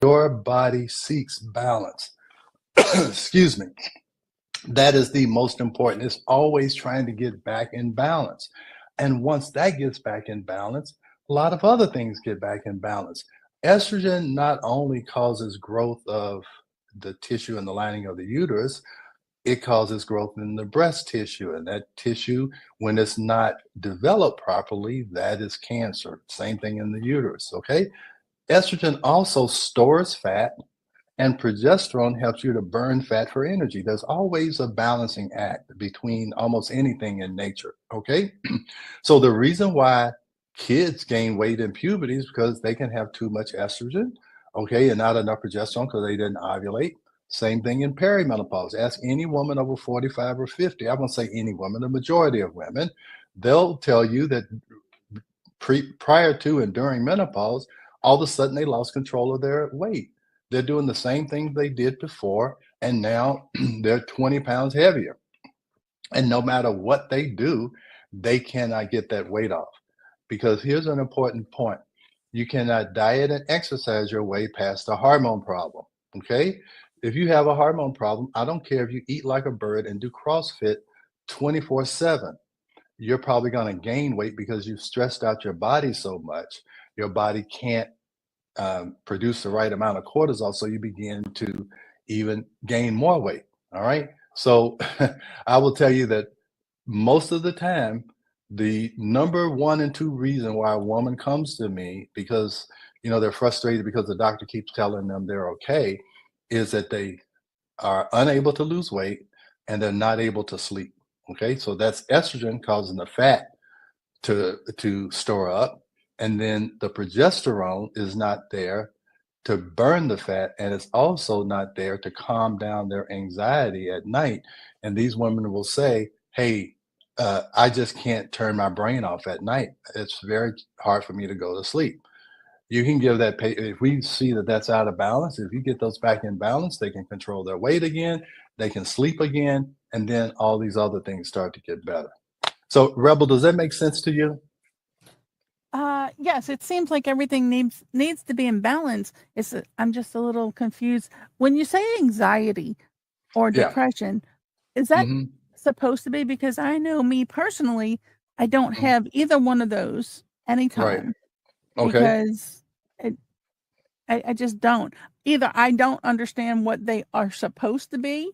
Your body seeks balance. Excuse me. That is the most important. It's always trying to get back in balance. And once that gets back in balance, a lot of other things get back in balance. Estrogen not only causes growth of the tissue and the lining of the uterus, it causes growth in the breast tissue. And that tissue, when it's not developed properly, that is cancer. Same thing in the uterus. Okay. Estrogen also stores fat, and progesterone helps you to burn fat for energy. There's always a balancing act between almost anything in nature. Okay. So the reason why kids gain weight in puberty is because they can have too much estrogen, okay, and not enough progesterone because they didn't ovulate. Same thing in perimenopause. Ask any woman over 45 or 50. I won't say any woman, the majority of women, they'll tell you that prior to and during menopause, all of a sudden they lost control of their weight. They're doing the same thing they did before, and now they're 20 pounds heavier. And no matter what they do, they cannot get that weight off. Because here's an important point: you cannot diet and exercise your way past a hormone problem. Okay. If you have a hormone problem, I don't care if you eat like a bird and do CrossFit 24/7, you're probably going to gain weight because you've stressed out your body so much. Your body can't produce the right amount of cortisol, so you begin to even gain more weight. All right. So I will tell you that most of the time, the number one and two reason why a woman comes to me because they're frustrated because the doctor keeps telling them they're okay is that they are unable to lose weight and they're not able to sleep. Okay, so that's estrogen causing the fat to store up, and then the progesterone is not there to burn the fat, and it's also not there to calm down their anxiety at night. And these women will say, hey, I just can't turn my brain off at night. It's very hard for me to go to sleep. You can give that if we see that that's out of balance, if you get those back in balance, they can control their weight again, they can sleep again, and then all these other things start to get better. So, Rebel, does that make sense to you? Yes, it seems like everything needs to be in balance. I'm just a little confused. When you say anxiety or Yeah. depression, is that Hmm. supposed to be? Because I know me personally, I don't have either one of those Right. anytime Okay. because it, I just don't. Either I don't understand what they are supposed to be,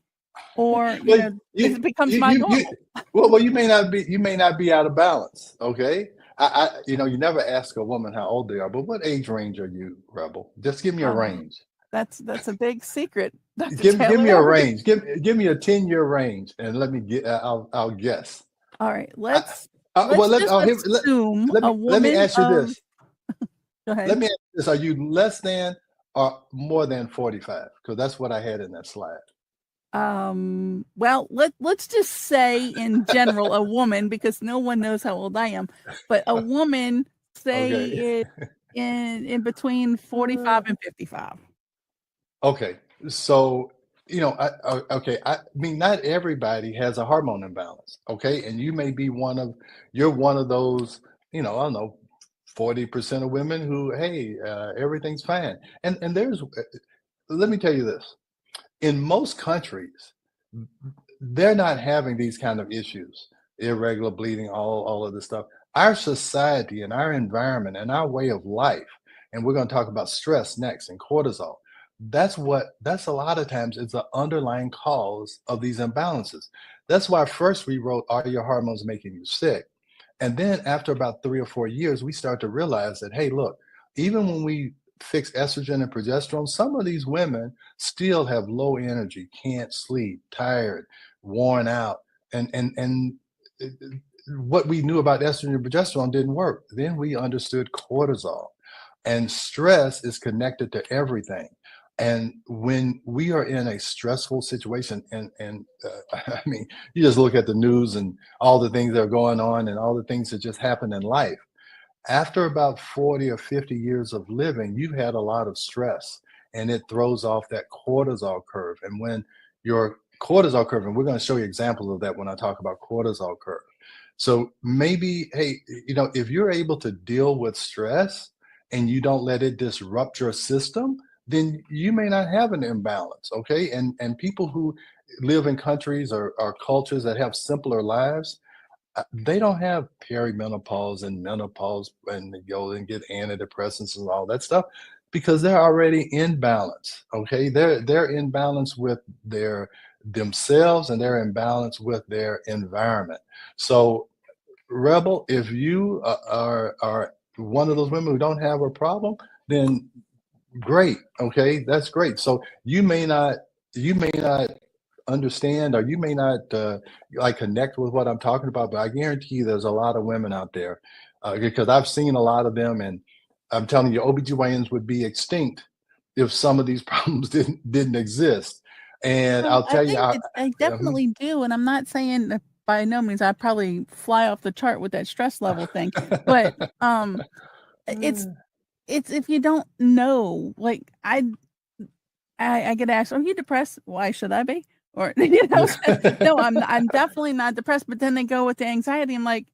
or Well, it becomes you, my you, normal. well, you may not be out of balance. Okay. You never ask a woman how old they are, but what age range are you, Rebel? Just give me a Um, range. that's a big secret, Dr. Give me a Taylor. range. Give me a 10-year range, and let me get. I'll guess. All right, I, well, let's just assume a let me woman ask you of this. go Let ahead. me ask you this: are you less than or more than 45? Because that's what I had in that slide. Well, let's just say in general a woman because no one knows how old I am, but a woman say Okay. is in between 45 and 55. Okay, so okay. I mean, not everybody has a hormone imbalance. Okay, and you're one of those. I don't know, 40% of women who, hey, everything's fine. And let me tell you this: in most countries, they're not having these kind of issues, irregular bleeding, all of this stuff. Our society and our environment and our way of life, and we're going to talk about stress next and cortisol. That's a lot of times it's the underlying cause of these imbalances. That's why first we wrote, "Are your hormones making you sick?" And then after about 3 or 4 years, we start to realize that, hey, look, even when we fix estrogen and progesterone, some of these women still have low energy, can't sleep, tired, worn out. And uh, what we knew about estrogen and progesterone didn't work. Then we understood cortisol. And stress is connected to everything. And when we are in a stressful situation, I mean, you just look at the news and all the things that are going on and all the things that just happen in life. After about 40 or 50 years of living, you've had a lot of stress and it throws off that cortisol curve. And when your cortisol curve, and we're going to show you examples of that when I talk about cortisol curve. So maybe, hey, if you're able to deal with stress and you don't let it disrupt your system, then you may not have an imbalance. Okay. And people who live in countries or cultures that have simpler lives, they don't have perimenopause and menopause and go and get antidepressants and all that stuff because they're already in balance. Okay, they're in balance with their themselves, and they're in balance with their environment. So, Rebel, if you are one of those women who don't have a problem, then great. Okay, that's great. So you may not understand, or you may not like connect with what I'm talking about, but I guarantee you there's a lot of women out there, because I've seen a lot of them, and I'm telling you, OBGYNs would be extinct if some of these problems didn't exist. And Well, I'll I tell you, think that I mhm. definitely do, and I'm not saying that by no means I probably fly off the chart with that stress level thing, but, it's it's if you don't know, like, I get asked, "Are you depressed?" "Why should I be?" Or, no, I'm definitely not depressed, but then they go with the anxiety, I'm like,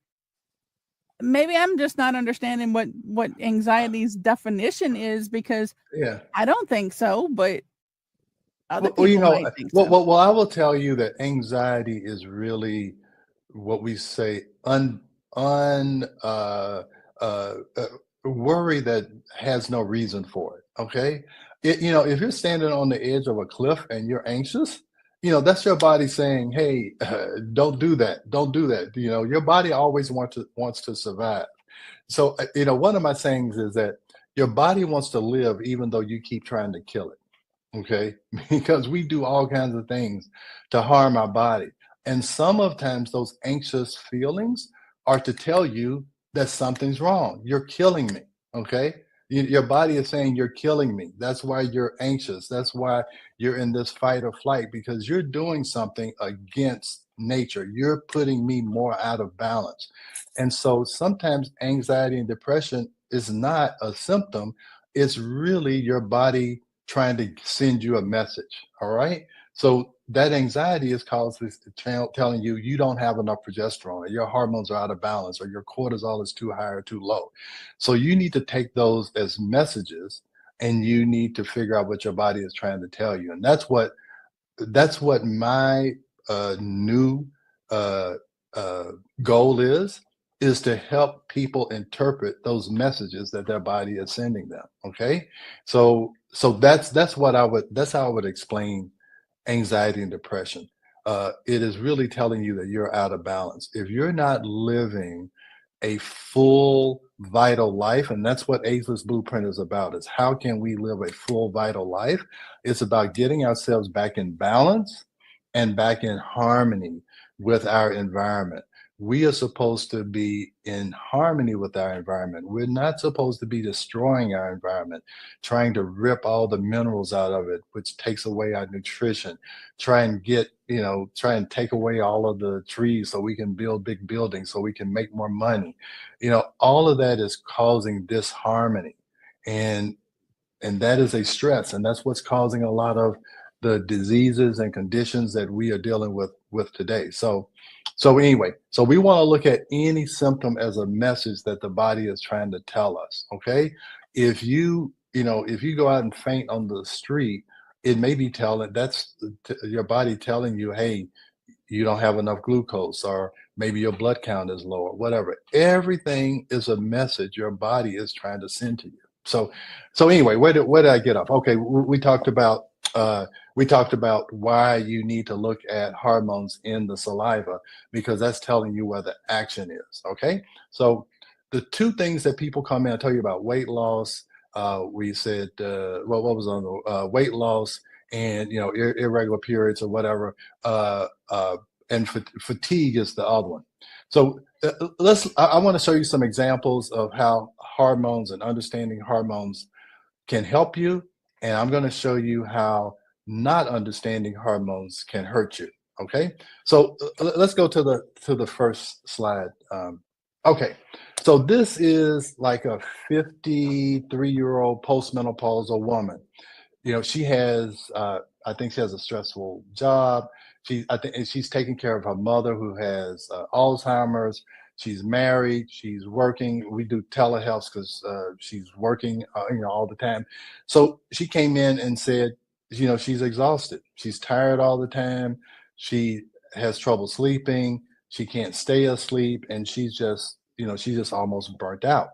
maybe I'm just not understanding what anxiety's definition is because Yeah. I don't think so, but other Well, people might think so. I will tell you that anxiety is really what we say un uh, uh, worry that has no reason for it. Okay, if you're standing on the edge of a cliff and you're anxious, that's your body saying, "Hey, don't do that. Don't do that." Your body always wants to survive. So, one of my sayings is that your body wants to live even though you keep trying to kill it. Okay, because we do all kinds of things to harm our body, and some of times those anxious feelings are to tell you that something's wrong. You're killing me. Okay, your body is saying you're killing me. That's why you're anxious. That's why you're in this fight or flight, because you're doing something against nature. You're putting me more out of balance. And so sometimes anxiety and depression is not a symptom, it's really your body trying to send you a message. All right. So that anxiety is telling you you don't have enough progesterone, or your hormones are out of balance, or your cortisol is too high or too low. So you need to take those as messages, and you need to figure out what your body is trying to tell you. And that's what my new uh, uh, goal is to help people interpret those messages that their body is sending them. Okay, so that's how I would explain anxiety and depression. It is really telling you that you're out of balance if you're not living a full vital life. And that's what ageless blueprint is about, is how can we live a full vital life. It's about getting ourselves back in balance and back in harmony with our environment. We are supposed to be in harmony with our environment. We're not supposed to be destroying our environment, trying to rip all the minerals out of it, which takes away our nutrition, try and take away all of the trees so we can build big buildings, so we can make more money. All of that is causing disharmony. And and that is a stress, and that's what's causing a lot of the diseases and conditions that we are dealing with today. So anyway, so we want to look at any symptom as a message that the body is trying to tell us. Okay, if you go out and faint on the street, it may be telling that's your body telling you, hey, you don't have enough glucose, or maybe your blood count is low, or whatever. Everything is a message your body is trying to send to you. So anyway, where did I get off? Okay, uh, we talked about why you need to look at hormones in the saliva, because that's telling you where the action is. Okay, so the two things that people come in and tell you about weight loss, we said, what was on the weight loss, and irregular periods or whatever, and fatigue is the other one. So I want to show you some examples of how hormones and understanding hormones can help you, and I'm going to show you how not understanding hormones can hurt you. Okay, so let's go to the first slide. Okay, so this is like a 53-year-old postmenopausal woman. She has, I think she has a stressful job. I think she's taking care of her mother who has Alzheimer's. She's married, she's working. We do telehealth because she's working, all the time. So she came in and said, she's exhausted. She's tired all the time. She has trouble sleeping. She can't stay asleep, and she's just almost burnt out.